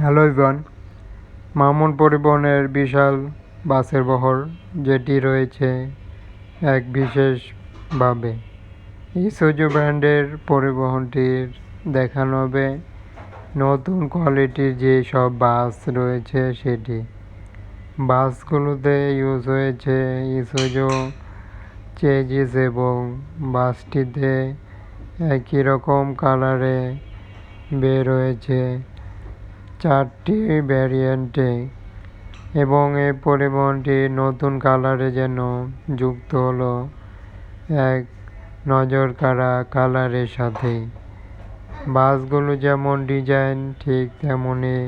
Hello everyone, Mamun পরিবহনের বিশাল বাসের বহর যেটি রয়েছে এক বিশেষভাবে ইসুজু ব্র্যান্ডের পরিবহনটির দেখানো হবে নতুন কোয়ালিটির যে সব বাস রয়েছে সেটি। বাসগুলোতে ইউজ হয়েছে ইসুজু চেজিস এবং বাসটিতে একই রকম কালারে বের হয়েছে 4টি ভ্যারিয়েন্টে এবং এই পরিবহনটি নতুন কালারে যেন যুক্ত হলো এক নজরকাড়া কালারের সাথে। বাসগুলো যেমন ডিজাইন ঠিক তেমনই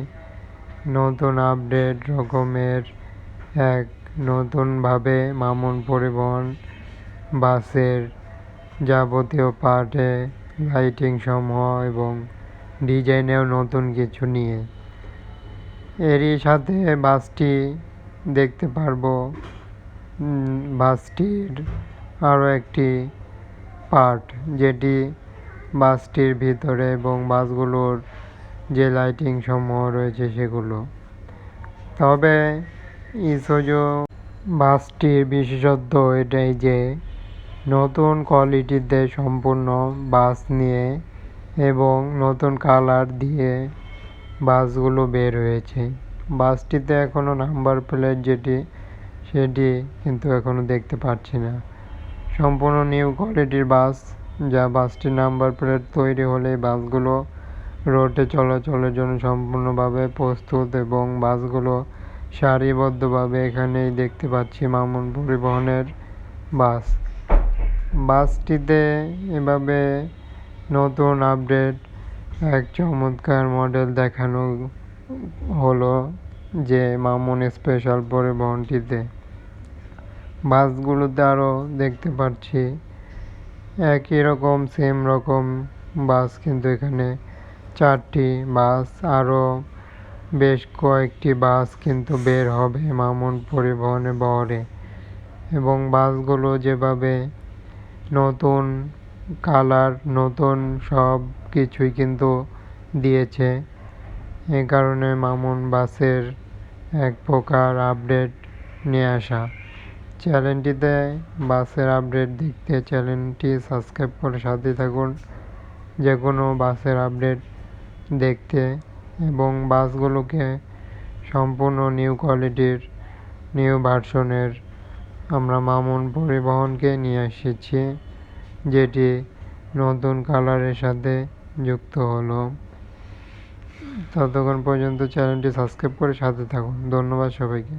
নতুন আপডেট রকমের এক নতুনভাবে মামুন পরিবহন বাসের যাবতীয় পার্টে লাইটিং সমূহ এবং ডিজাইনেও নতুন কিছু নিয়ে। এরই সাথে বাসটি দেখতে পারবো বাসটির আরও একটি পার্ট যেটি বাসটির ভিতরে এবং বাসগুলোর যে লাইটিং সমূহ রয়েছে সেগুলো। তবে ইসুজু বাসটির বিশেষত্ব এটাই যে নতুন কোয়ালিটিতে সম্পূর্ণ বাস নিয়ে এবং নতুন কালার দিয়ে বাসগুলো বের হয়েছে। বাসটিতে এখনও নাম্বার প্লেট সেটি কিন্তু এখনও দেখতে পাচ্ছি না। সম্পূর্ণ নিউ কোয়ালিটির বাস, যা বাসটির নাম্বার প্লেট তৈরি হলে বাসগুলো রোডে চলাচলের জন্য সম্পূর্ণভাবে প্রস্তুত এবং বাসগুলো সারিবদ্ধভাবে এখানেই দেখতে পাচ্ছি মামুন পরিবহনের বাস। বাসটিতে এভাবে নতুন আপডেট এক চমৎকার মডেল দেখানো হলো যে মামুন স্পেশাল পরিবহনটিতে। বাসগুলোতে আরও দেখতে পাচ্ছি একই রকম সেম রকম বাস, কিন্তু এখানে 4টি বাস, আরও বেশ কয়েকটি বাস কিন্তু বের হবে মামুন পরিবহনে বহরে। এবং বাসগুলো যেভাবে নতুন কালার নতুন সব কিছুই কিন্তু দিয়েছে, এ কারণে মামুন বাসের এক প্রকার আপডেট নিয়ে আসা। চ্যানেলটিতে বাসের আপডেট দেখতে চ্যানেলটি সাবস্ক্রাইব করে সাথে থাকুন যে কোনো বাসের আপডেট দেখতে। এবং বাসগুলোকে সম্পূর্ণ নিউ কোয়ালিটির নিউ ভার্সনের আমরা মামুন পরিবহনকে নিয়ে এসেছি, যেটি নতুন কালারের সাথে যুক্ত হলো। ততক্ষণ পর্যন্ত চ্যানেলটি সাবস্ক্রাইব করে সাথে থাকুন। ধন্যবাদ সবাইকে।